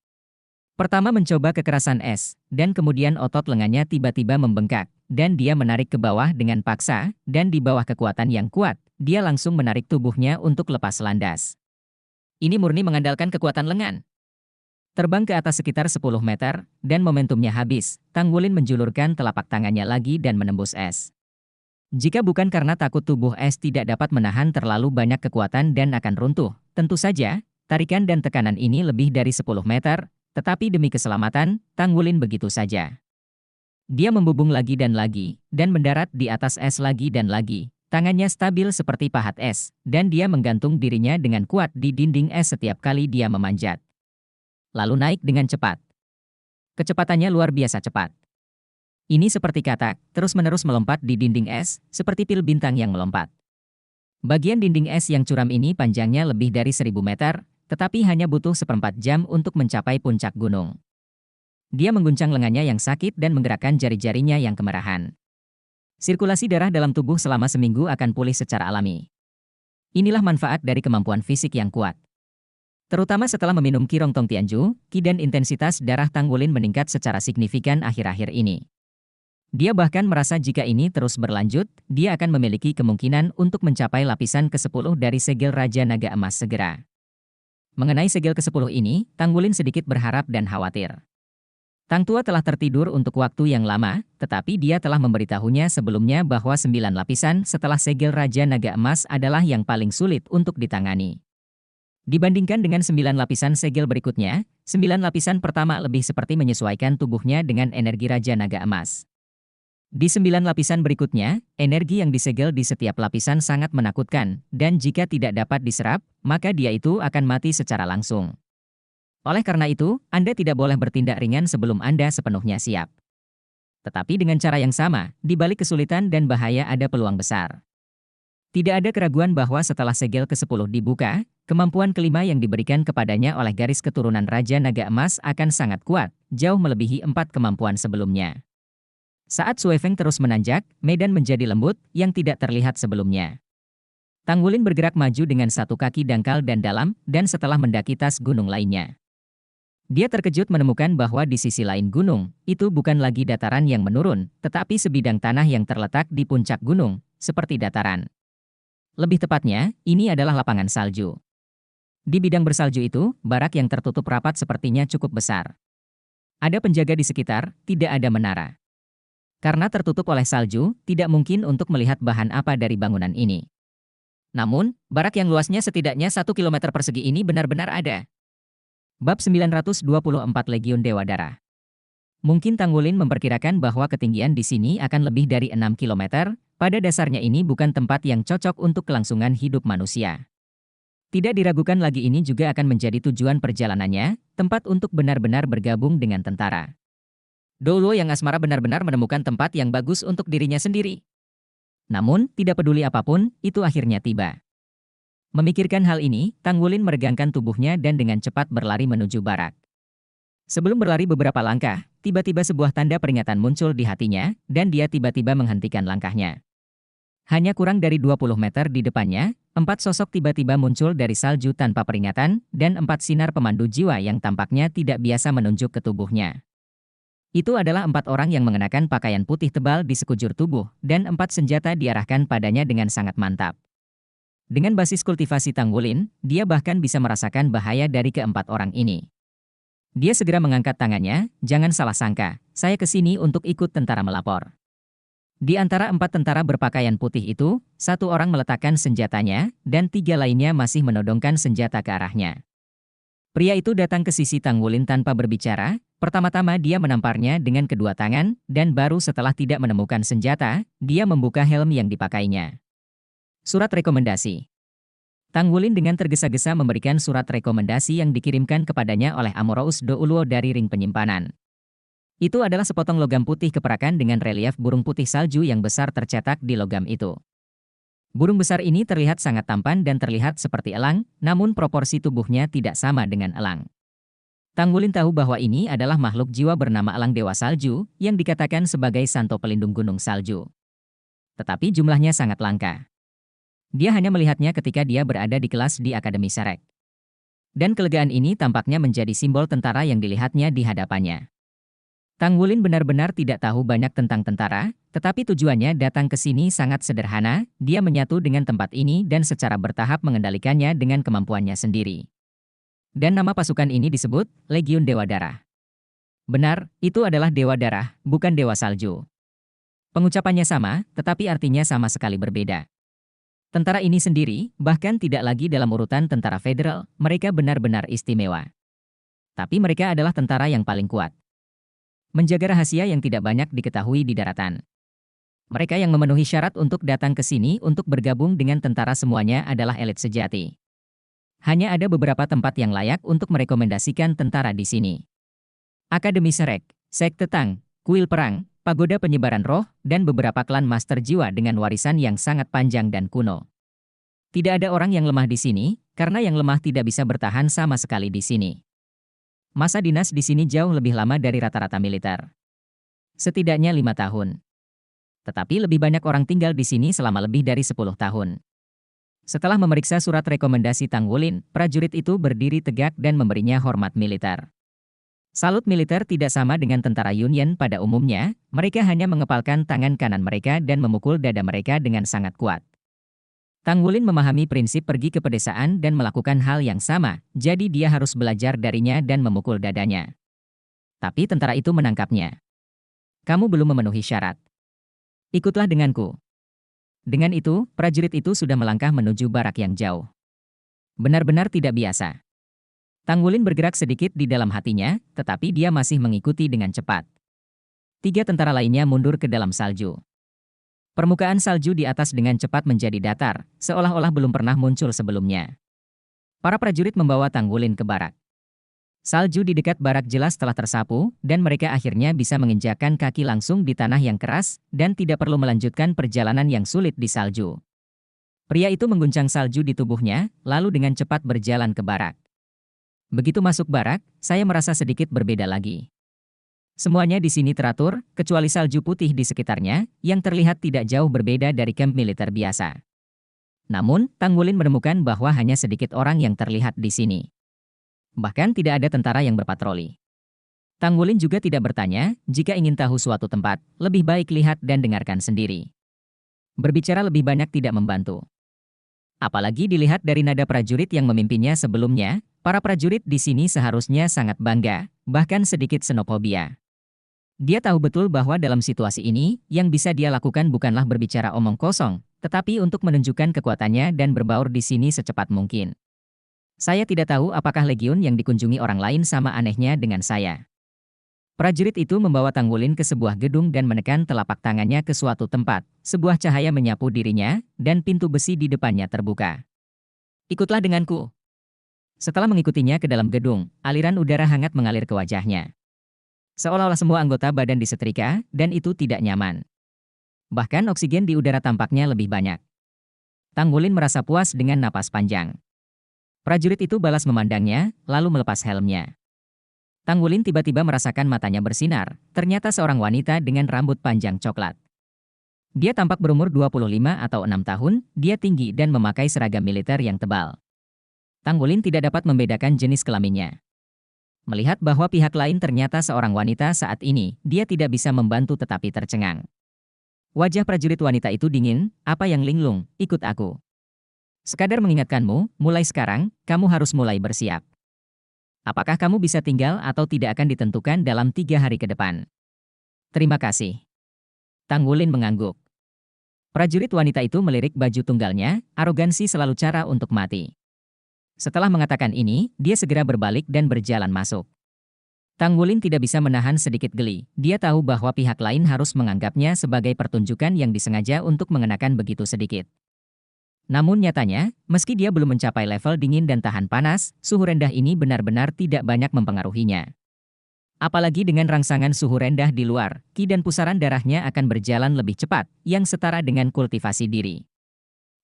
Pertama mencoba kekerasan es, dan kemudian otot lengannya tiba-tiba membengkak, dan dia menarik ke bawah dengan paksa, dan di bawah kekuatan yang kuat, dia langsung menarik tubuhnya untuk lepas landas. Ini murni mengandalkan kekuatan lengan. Terbang ke atas sekitar 10 meter, dan momentumnya habis, Tang Wulin menjulurkan telapak tangannya lagi dan menembus es. Jika bukan karena takut tubuh es tidak dapat menahan terlalu banyak kekuatan dan akan runtuh, tentu saja, tarikan dan tekanan ini lebih dari 10 meter, tetapi demi keselamatan, Tang Wulin begitu saja. Dia membubung lagi, dan mendarat di atas es lagi dan lagi. Tangannya stabil seperti pahat es, dan dia menggantung dirinya dengan kuat di dinding es setiap kali dia memanjat. Lalu naik dengan cepat. Kecepatannya luar biasa cepat. Ini seperti katak, terus-menerus melompat di dinding es, seperti pil bintang yang melompat. Bagian dinding es yang curam ini panjangnya lebih dari 1000 meter, tetapi hanya butuh 1/4 jam untuk mencapai puncak gunung. Dia mengguncang lengannya yang sakit dan menggerakkan jari-jarinya yang kemerahan. Sirkulasi darah dalam tubuh selama seminggu akan pulih secara alami. Inilah manfaat dari kemampuan fisik yang kuat. Terutama setelah meminum Qi Rong Tong Tianju, Qi dan intensitas darah Tang Wulin meningkat secara signifikan akhir-akhir ini. Dia bahkan merasa jika ini terus berlanjut, dia akan memiliki kemungkinan untuk mencapai lapisan ke-10 dari segel Raja Naga Emas segera. Mengenai segel ke-10 ini, Tang Wulin sedikit berharap dan khawatir. Tang Tua telah tertidur untuk waktu yang lama, tetapi dia telah memberitahunya sebelumnya bahwa 9 lapisan setelah segel Raja Naga Emas adalah yang paling sulit untuk ditangani. Dibandingkan dengan 9 lapisan segel berikutnya, 9 lapisan pertama lebih seperti menyesuaikan tubuhnya dengan energi Raja Naga Emas. Di 9 lapisan berikutnya, energi yang disegel di setiap lapisan sangat menakutkan, dan jika tidak dapat diserap, maka dia itu akan mati secara langsung. Oleh karena itu, Anda tidak boleh bertindak ringan sebelum Anda sepenuhnya siap. Tetapi dengan cara yang sama, di balik kesulitan dan bahaya ada peluang besar. Tidak ada keraguan bahwa setelah segel ke-10 dibuka, kemampuan kelima yang diberikan kepadanya oleh garis keturunan Raja Naga Emas akan sangat kuat, jauh melebihi 4 kemampuan sebelumnya. Saat Sui Feng terus menanjak, medan menjadi lembut, yang tidak terlihat sebelumnya. Tang Wulin bergerak maju dengan satu kaki dangkal dan dalam, dan setelah mendaki tas gunung lainnya. Dia terkejut menemukan bahwa di sisi lain gunung, itu bukan lagi dataran yang menurun, tetapi sebidang tanah yang terletak di puncak gunung, seperti dataran. Lebih tepatnya, ini adalah lapangan salju. Di bidang bersalju itu, barak yang tertutup rapat sepertinya cukup besar. Ada penjaga di sekitar, tidak ada menara. Karena tertutup oleh salju, tidak mungkin untuk melihat bahan apa dari bangunan ini. Namun, barak yang luasnya setidaknya 1 km persegi ini benar-benar ada. Bab 924 Legiun Dewa Darah. Mungkin Tang Wulin memperkirakan bahwa ketinggian di sini akan lebih dari 6 km, pada dasarnya ini bukan tempat yang cocok untuk kelangsungan hidup manusia. Tidak diragukan lagi ini juga akan menjadi tujuan perjalanannya, tempat untuk benar-benar bergabung dengan tentara. Dou yang asmara benar-benar menemukan tempat yang bagus untuk dirinya sendiri. Namun, tidak peduli apapun, itu akhirnya tiba. Memikirkan hal ini, Tang Wulin meregangkan tubuhnya dan dengan cepat berlari menuju barak. Sebelum berlari beberapa langkah, tiba-tiba sebuah tanda peringatan muncul di hatinya, dan dia tiba-tiba menghentikan langkahnya. Hanya kurang dari 20 meter di depannya, 4 sosok tiba-tiba muncul dari salju tanpa peringatan, dan 4 sinar pemandu jiwa yang tampaknya tidak biasa menunjuk ke tubuhnya. Itu adalah 4 orang yang mengenakan pakaian putih tebal di sekujur tubuh, dan 4 senjata diarahkan padanya dengan sangat mantap. Dengan basis kultivasi Tang Wulin, dia bahkan bisa merasakan bahaya dari keempat orang ini. Dia segera mengangkat tangannya, jangan salah sangka, saya ke sini untuk ikut tentara melapor. Di antara 4 tentara berpakaian putih itu, 1 orang meletakkan senjatanya, dan 3 lainnya masih menodongkan senjata ke arahnya. Pria itu datang ke sisi Tang Wulin tanpa berbicara, pertama-tama dia menamparnya dengan kedua tangan, dan baru setelah tidak menemukan senjata, dia membuka helm yang dipakainya. Surat rekomendasi. Tang Wulin dengan tergesa-gesa memberikan surat rekomendasi yang dikirimkan kepadanya oleh Amorous Douluo dari ring penyimpanan. Itu adalah sepotong logam putih keperakan dengan relief burung putih salju yang besar tercetak di logam itu. Burung besar ini terlihat sangat tampan dan terlihat seperti elang, namun proporsi tubuhnya tidak sama dengan elang. Tang Wulin tahu bahwa ini adalah makhluk jiwa bernama elang dewa salju, yang dikatakan sebagai santo pelindung gunung salju. Tetapi jumlahnya sangat langka. Dia hanya melihatnya ketika dia berada di kelas di Akademi Serek. Dan kelegaan ini tampaknya menjadi simbol tentara yang dilihatnya di hadapannya. Tang Wulin benar-benar tidak tahu banyak tentang tentara, tetapi tujuannya datang ke sini sangat sederhana, dia menyatu dengan tempat ini dan secara bertahap mengendalikannya dengan kemampuannya sendiri. Dan nama pasukan ini disebut Legiun Dewa Darah. Benar, itu adalah Dewa Darah, bukan Dewa Salju. Pengucapannya sama, tetapi artinya sama sekali berbeda. Tentara ini sendiri, bahkan tidak lagi dalam urutan tentara federal, mereka benar-benar istimewa. Tapi mereka adalah tentara yang paling kuat. Menjaga rahasia yang tidak banyak diketahui di daratan. Mereka yang memenuhi syarat untuk datang ke sini untuk bergabung dengan tentara semuanya adalah elit sejati. Hanya ada beberapa tempat yang layak untuk merekomendasikan tentara di sini. Akademi Serek, Sekte Tang, Kuil Perang, Pagoda Penyebaran Roh, dan beberapa klan master jiwa dengan warisan yang sangat panjang dan kuno. Tidak ada orang yang lemah di sini, karena yang lemah tidak bisa bertahan sama sekali di sini. Masa dinas di sini jauh lebih lama dari rata-rata militer. Setidaknya 5 tahun. Tetapi lebih banyak orang tinggal di sini selama lebih dari 10 tahun. Setelah memeriksa surat rekomendasi Tang Wulin, prajurit itu berdiri tegak dan memberinya hormat militer. Salut militer tidak sama dengan tentara Union pada umumnya, mereka hanya mengepalkan tangan kanan mereka dan memukul dada mereka dengan sangat kuat. Tanggulin memahami prinsip pergi ke pedesaan dan melakukan hal yang sama, jadi dia harus belajar darinya dan memukul dadanya. Tapi tentara itu menangkapnya. Kamu belum memenuhi syarat. Ikutlah denganku. Dengan itu, prajurit itu sudah melangkah menuju barak yang jauh. Benar-benar tidak biasa. Tanggulin bergerak sedikit di dalam hatinya, tetapi dia masih mengikuti dengan cepat. 3 tentara lainnya mundur ke dalam salju. Permukaan salju di atas dengan cepat menjadi datar, seolah-olah belum pernah muncul sebelumnya. Para prajurit membawa Tanggulin ke barak. Salju di dekat barak jelas telah tersapu, dan mereka akhirnya bisa menginjakkan kaki langsung di tanah yang keras, dan tidak perlu melanjutkan perjalanan yang sulit di salju. Pria itu mengguncang salju di tubuhnya, lalu dengan cepat berjalan ke barak. Begitu masuk barak, saya merasa sedikit berbeda lagi. Semuanya di sini teratur, kecuali salju putih di sekitarnya, yang terlihat tidak jauh berbeda dari kamp militer biasa. Namun, Tanggulin menemukan bahwa hanya sedikit orang yang terlihat di sini. Bahkan tidak ada tentara yang berpatroli. Tanggulin juga tidak bertanya, jika ingin tahu suatu tempat, lebih baik lihat dan dengarkan sendiri. Berbicara lebih banyak tidak membantu. Apalagi dilihat dari nada prajurit yang memimpinnya sebelumnya, para prajurit di sini seharusnya sangat bangga, bahkan sedikit xenofobia. Dia tahu betul bahwa dalam situasi ini, yang bisa dia lakukan bukanlah berbicara omong kosong, tetapi untuk menunjukkan kekuatannya dan berbaur di sini secepat mungkin. Saya tidak tahu apakah legiun yang dikunjungi orang lain sama anehnya dengan saya. Prajurit itu membawa Tanggulin ke sebuah gedung dan menekan telapak tangannya ke suatu tempat. Sebuah cahaya menyapu dirinya, dan pintu besi di depannya terbuka. Ikutlah denganku. Setelah mengikutinya ke dalam gedung, aliran udara hangat mengalir ke wajahnya. Seolah-olah semua anggota badan disetrika, dan itu tidak nyaman. Bahkan oksigen di udara tampaknya lebih banyak. Tanggulin merasa puas dengan napas panjang. Prajurit itu balas memandangnya, lalu melepas helmnya. Tanggulin tiba-tiba merasakan matanya bersinar, ternyata seorang wanita dengan rambut panjang coklat. Dia tampak berumur 25 atau 6 tahun, dia tinggi dan memakai seragam militer yang tebal. Tanggulin tidak dapat membedakan jenis kelaminnya. Melihat bahwa pihak lain ternyata seorang wanita saat ini, dia tidak bisa membantu tetapi tercengang. Wajah prajurit wanita itu dingin, apa yang linglung, ikut aku. Sekadar mengingatkanmu, mulai sekarang, kamu harus mulai bersiap. Apakah kamu bisa tinggal atau tidak akan ditentukan dalam 3 hari ke depan. Terima kasih. Tanggulin mengangguk. Prajurit wanita itu melirik baju tunggalnya, arogansi selalu cara untuk mati. Setelah mengatakan ini, dia segera berbalik dan berjalan masuk. Tanggulin tidak bisa menahan sedikit geli. Dia tahu bahwa pihak lain harus menganggapnya sebagai pertunjukan yang disengaja untuk mengenakan begitu sedikit. Namun nyatanya, meski dia belum mencapai level dingin dan tahan panas, suhu rendah ini benar-benar tidak banyak mempengaruhinya. Apalagi dengan rangsangan suhu rendah di luar, ki dan pusaran darahnya akan berjalan lebih cepat, yang setara dengan kultivasi diri.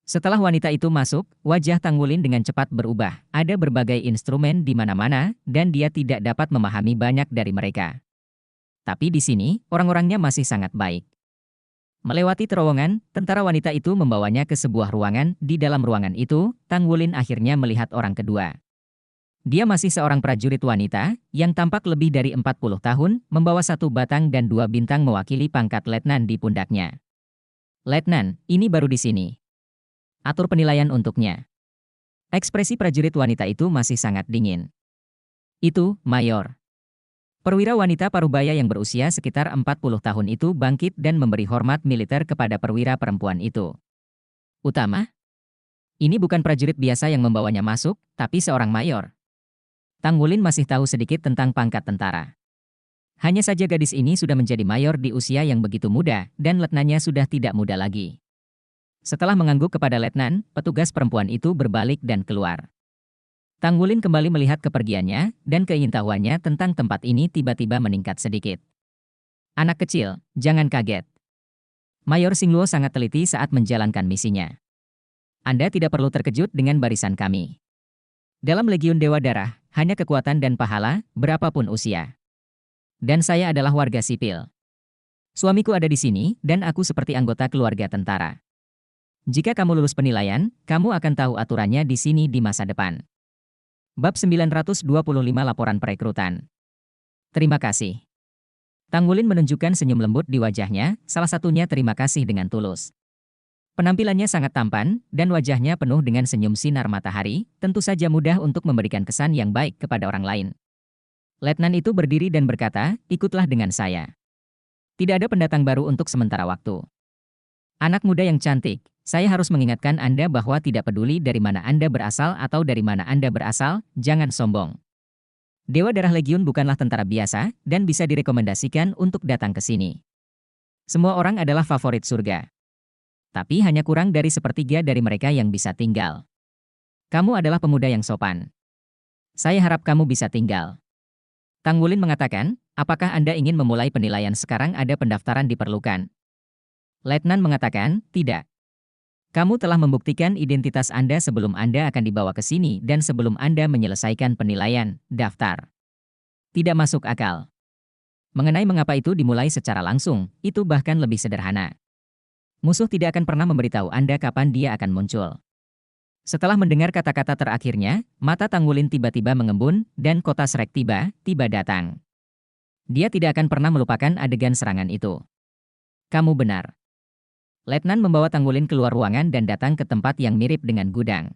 Setelah wanita itu masuk, wajah Tanggulin dengan cepat berubah. Ada berbagai instrumen di mana-mana, dan dia tidak dapat memahami banyak dari mereka. Tapi di sini, orang-orangnya masih sangat baik. Melewati terowongan, tentara wanita itu membawanya ke sebuah ruangan. Di dalam ruangan itu, Tanggulin akhirnya melihat orang kedua. Dia masih seorang prajurit wanita, yang tampak lebih dari 40 tahun, membawa 1 batang dan 2 bintang mewakili pangkat letnan di pundaknya. Letnan, ini baru di sini. Atur penilaian untuknya. Ekspresi prajurit wanita itu masih sangat dingin. Itu, Mayor. Perwira wanita parubaya yang berusia sekitar 40 tahun itu bangkit dan memberi hormat militer kepada perwira perempuan itu. Utama? Ini bukan prajurit biasa yang membawanya masuk, tapi seorang mayor. Tanggulin masih tahu sedikit tentang pangkat tentara. Hanya saja gadis ini sudah menjadi mayor di usia yang begitu muda, dan letnannya sudah tidak muda lagi. Setelah mengangguk kepada letnan, petugas perempuan itu berbalik dan keluar. Tanggulin kembali melihat kepergiannya, dan keingintahuannya tentang tempat ini tiba-tiba meningkat sedikit. Anak kecil, jangan kaget. Mayor Xingluo sangat teliti saat menjalankan misinya. Anda tidak perlu terkejut dengan barisan kami. Dalam Legiun Dewa Darah, hanya kekuatan dan pahala, berapapun usia. Dan saya adalah warga sipil. Suamiku ada di sini, dan aku seperti anggota keluarga tentara. Jika kamu lulus penilaian, kamu akan tahu aturannya di sini di masa depan. Bab 925 Laporan Perekrutan. Terima kasih. Tanggulin menunjukkan senyum lembut di wajahnya, salah satunya terima kasih dengan tulus. Penampilannya sangat tampan, dan wajahnya penuh dengan senyum sinar matahari, tentu saja mudah untuk memberikan kesan yang baik kepada orang lain. Letnan itu berdiri dan berkata, ikutlah dengan saya. Tidak ada pendatang baru untuk sementara waktu. Anak muda yang cantik, saya harus mengingatkan Anda bahwa tidak peduli dari mana Anda berasal atau dari mana Anda berasal, jangan sombong. Dewa Darah Legiun bukanlah tentara biasa, dan bisa direkomendasikan untuk datang ke sini. Semua orang adalah favorit surga. Tapi hanya kurang dari sepertiga dari mereka yang bisa tinggal. Kamu adalah pemuda yang sopan. Saya harap kamu bisa tinggal. Tang Wulin mengatakan, apakah Anda ingin memulai penilaian sekarang ada pendaftaran diperlukan? Letnan mengatakan, tidak. Kamu telah membuktikan identitas Anda sebelum Anda akan dibawa ke sini dan sebelum Anda menyelesaikan penilaian, daftar. Tidak masuk akal. Mengenai mengapa itu dimulai secara langsung, itu bahkan lebih sederhana. Musuh tidak akan pernah memberitahu Anda kapan dia akan muncul. Setelah mendengar kata-kata terakhirnya, mata Tang Wulin tiba-tiba mengembun, dan kota Shrek tiba datang. Dia tidak akan pernah melupakan adegan serangan itu. Kamu benar. Letnan membawa Tang Wulin keluar ruangan dan datang ke tempat yang mirip dengan gudang.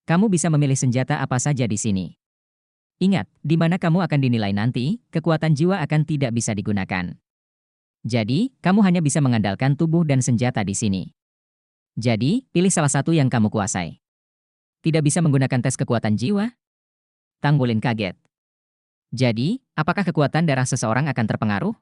Kamu bisa memilih senjata apa saja di sini. Ingat, di mana kamu akan dinilai nanti, kekuatan jiwa akan tidak bisa digunakan. Jadi, kamu hanya bisa mengandalkan tubuh dan senjata di sini. Jadi, pilih salah satu yang kamu kuasai. Tidak bisa menggunakan tes kekuatan jiwa? Tang Wulin kaget. Jadi, apakah kekuatan darah seseorang akan terpengaruh?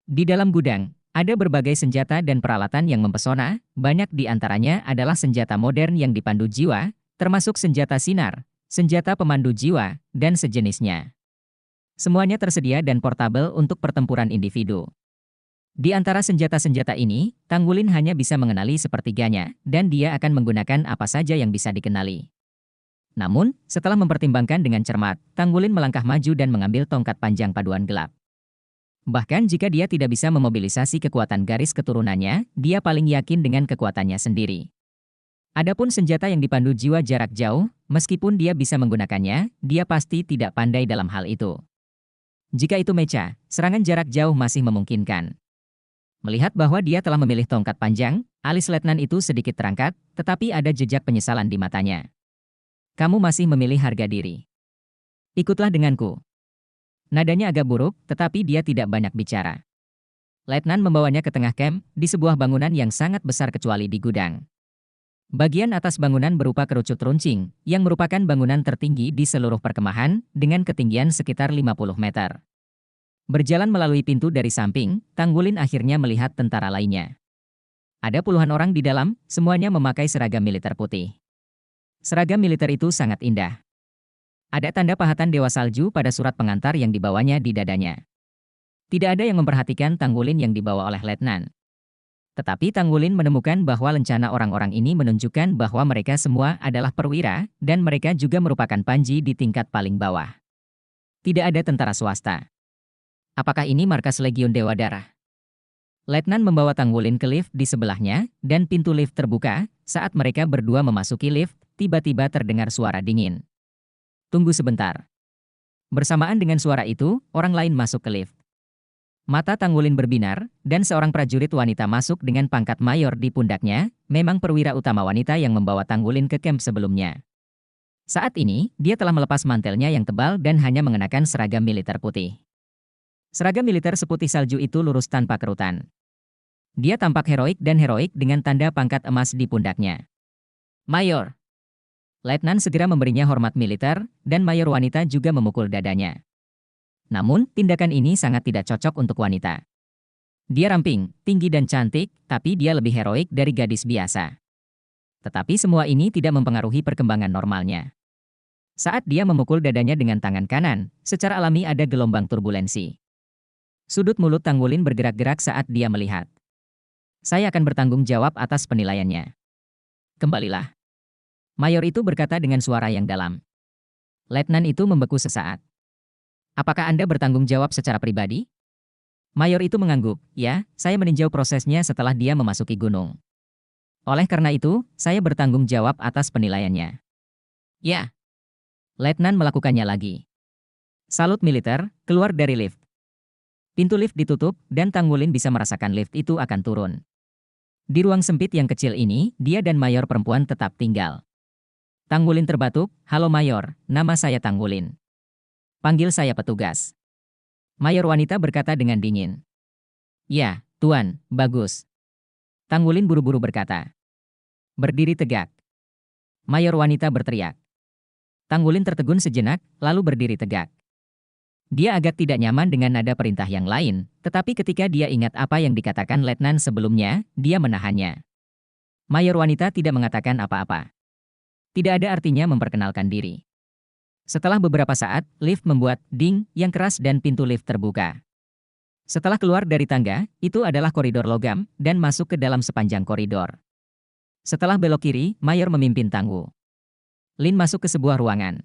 Di dalam gudang, ada berbagai senjata dan peralatan yang mempesona, banyak di antaranya adalah senjata modern yang dipandu jiwa, termasuk senjata sinar, senjata pemandu jiwa, dan sejenisnya. Semuanya tersedia dan portabel untuk pertempuran individu. Di antara senjata-senjata ini, Tang Wulin hanya bisa mengenali sepertiganya, dan dia akan menggunakan apa saja yang bisa dikenali. Namun, setelah mempertimbangkan dengan cermat, Tang Wulin melangkah maju dan mengambil tongkat panjang paduan gelap. Bahkan jika dia tidak bisa memobilisasi kekuatan garis keturunannya, dia paling yakin dengan kekuatannya sendiri. Adapun senjata yang dipandu jiwa jarak jauh, meskipun dia bisa menggunakannya, dia pasti tidak pandai dalam hal itu. Jika itu mecha, serangan jarak jauh masih memungkinkan. Melihat bahwa dia telah memilih tongkat panjang, alis letnan itu sedikit terangkat, tetapi ada jejak penyesalan di matanya. Kamu masih memilih harga diri. Ikutlah denganku. Nadanya agak buruk, tetapi dia tidak banyak bicara. Letnan membawanya ke tengah camp, di sebuah bangunan yang sangat besar kecuali di gudang. Bagian atas bangunan berupa kerucut runcing, yang merupakan bangunan tertinggi di seluruh perkemahan, dengan ketinggian sekitar 50 meter. Berjalan melalui pintu dari samping, Tang Wulin akhirnya melihat tentara lainnya. Ada puluhan orang di dalam, semuanya memakai seragam militer putih. Seragam militer itu sangat indah. Ada tanda pahatan Dewa Salju pada surat pengantar yang dibawanya di dadanya. Tidak ada yang memperhatikan Tang Wulin yang dibawa oleh letnan. Tetapi Tang Wulin menemukan bahwa lencana orang-orang ini menunjukkan bahwa mereka semua adalah perwira, dan mereka juga merupakan panji di tingkat paling bawah. Tidak ada tentara swasta. Apakah ini markas Legiun Dewa Darah? Letnan membawa Tang Wulin ke lift di sebelahnya, dan pintu lift terbuka. Saat mereka berdua memasuki lift, tiba-tiba terdengar suara dingin. Tunggu sebentar. Bersamaan dengan suara itu, orang lain masuk ke lift. Mata Tang Wulin berbinar, dan seorang prajurit wanita masuk dengan pangkat mayor di pundaknya, memang perwira utama wanita yang membawa Tang Wulin ke camp sebelumnya. Saat ini, dia telah melepas mantelnya yang tebal dan hanya mengenakan seragam militer putih. Seragam militer seputih salju itu lurus tanpa kerutan. Dia tampak heroik dengan tanda pangkat emas di pundaknya. Mayor. Letnan segera memberinya hormat militer, dan mayor wanita juga memukul dadanya. Namun, tindakan ini sangat tidak cocok untuk wanita. Dia ramping, tinggi dan cantik, tapi dia lebih heroik dari gadis biasa. Tetapi semua ini tidak mempengaruhi perkembangan normalnya. Saat dia memukul dadanya dengan tangan kanan, secara alami ada gelombang turbulensi. Sudut mulut Tang Wulin bergerak-gerak saat dia melihat. Saya akan bertanggung jawab atas penilaiannya. Kembalilah. Mayor itu berkata dengan suara yang dalam. Letnan itu membeku sesaat. Apakah Anda bertanggung jawab secara pribadi? Mayor itu mengangguk, ya, saya meninjau prosesnya setelah dia memasuki gunung. Oleh karena itu, saya bertanggung jawab atas penilaiannya. Ya. Letnan melakukannya lagi. Salut militer, keluar dari lift. Pintu lift ditutup, dan Tang Wulin bisa merasakan lift itu akan turun. Di ruang sempit yang kecil ini, dia dan mayor perempuan tetap tinggal. Tanggulin terbatuk, "Halo Mayor, nama saya Tanggulin. Panggil saya petugas." Mayor wanita berkata dengan dingin. "Ya, Tuan, bagus." Tanggulin buru-buru berkata. "Berdiri tegak." Mayor wanita berteriak. Tanggulin tertegun sejenak, lalu berdiri tegak. Dia agak tidak nyaman dengan nada perintah yang lain, tetapi ketika dia ingat apa yang dikatakan letnan sebelumnya, dia menahannya. Mayor wanita tidak mengatakan apa-apa. Tidak ada artinya memperkenalkan diri. Setelah beberapa saat, lift membuat ding yang keras dan pintu lift terbuka. Setelah keluar dari tangga, itu adalah koridor logam, dan masuk ke dalam sepanjang koridor. Setelah belok kiri, Mayor memimpin Tanggu Lin masuk ke sebuah ruangan.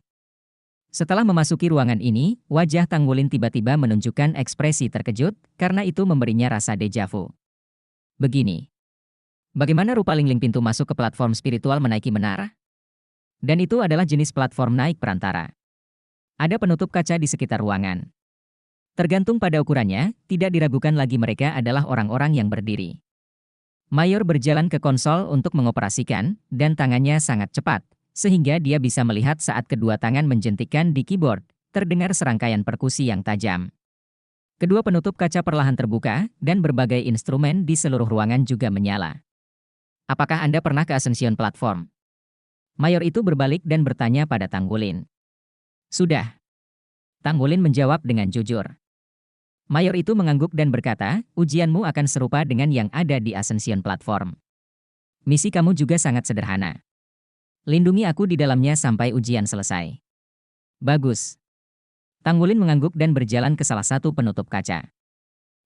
Setelah memasuki ruangan ini, wajah Tanggulin tiba-tiba menunjukkan ekspresi terkejut, karena itu memberinya rasa deja vu. Begini. Bagaimana rupa lingling pintu masuk ke platform spiritual menaiki menara? Dan itu adalah jenis platform naik perantara. Ada penutup kaca di sekitar ruangan. Tergantung pada ukurannya, tidak diragukan lagi mereka adalah orang-orang yang berdiri. Mayor berjalan ke konsol untuk mengoperasikan, dan tangannya sangat cepat, sehingga dia bisa melihat saat kedua tangan menjentikkan di keyboard, terdengar serangkaian perkusi yang tajam. Kedua penutup kaca perlahan terbuka, dan berbagai instrumen di seluruh ruangan juga menyala. "Apakah Anda pernah ke Ascension Platform?" Mayor itu berbalik dan bertanya pada Tanggulin. "Sudah." Tanggulin menjawab dengan jujur. Mayor itu mengangguk dan berkata, "Ujianmu akan serupa dengan yang ada di Ascension Platform. Misi kamu juga sangat sederhana. Lindungi aku di dalamnya sampai ujian selesai." "Bagus." Tanggulin mengangguk dan berjalan ke salah satu penutup kaca.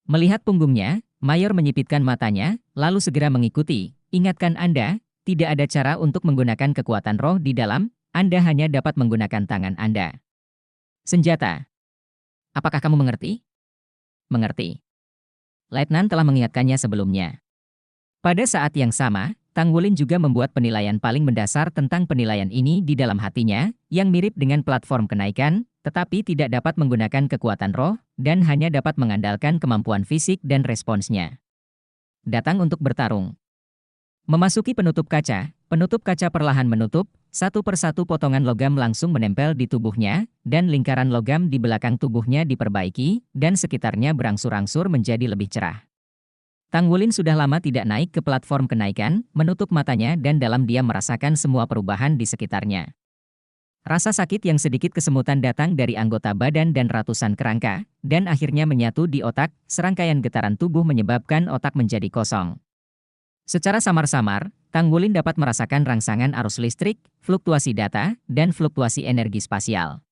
Melihat punggungnya, Mayor menyipitkan matanya, lalu segera mengikuti. "Ingatkan Anda, tidak ada cara untuk menggunakan kekuatan roh di dalam, Anda hanya dapat menggunakan tangan Anda." "Senjata. Apakah kamu mengerti?" "Mengerti." Letnan telah mengingatkannya sebelumnya. Pada saat yang sama, Tanggulin juga membuat penilaian paling mendasar tentang penilaian ini di dalam hatinya, yang mirip dengan platform kenaikan, tetapi tidak dapat menggunakan kekuatan roh, dan hanya dapat mengandalkan kemampuan fisik dan responsnya. Datang untuk bertarung. Memasuki penutup kaca perlahan menutup, satu persatu potongan logam langsung menempel di tubuhnya, dan lingkaran logam di belakang tubuhnya diperbaiki, dan sekitarnya berangsur-angsur menjadi lebih cerah. Tanggulin sudah lama tidak naik ke platform kenaikan, menutup matanya dan dalam diam merasakan semua perubahan di sekitarnya. Rasa sakit yang sedikit kesemutan datang dari anggota badan dan ratusan kerangka, dan akhirnya menyatu di otak, serangkaian getaran tubuh menyebabkan otak menjadi kosong. Secara samar-samar, Tanggulin dapat merasakan rangsangan arus listrik, fluktuasi data, dan fluktuasi energi spasial.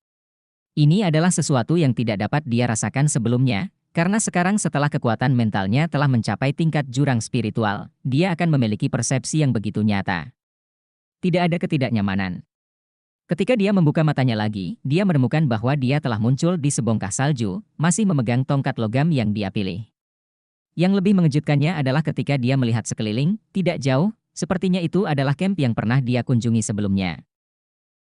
Ini adalah sesuatu yang tidak dapat dia rasakan sebelumnya, karena sekarang setelah kekuatan mentalnya telah mencapai tingkat jurang spiritual, dia akan memiliki persepsi yang begitu nyata. Tidak ada ketidaknyamanan. Ketika dia membuka matanya lagi, dia menemukan bahwa dia telah muncul di sebongkah salju, masih memegang tongkat logam yang dia pilih. Yang lebih mengejutkannya adalah ketika dia melihat sekeliling, tidak jauh, sepertinya itu adalah camp yang pernah dia kunjungi sebelumnya.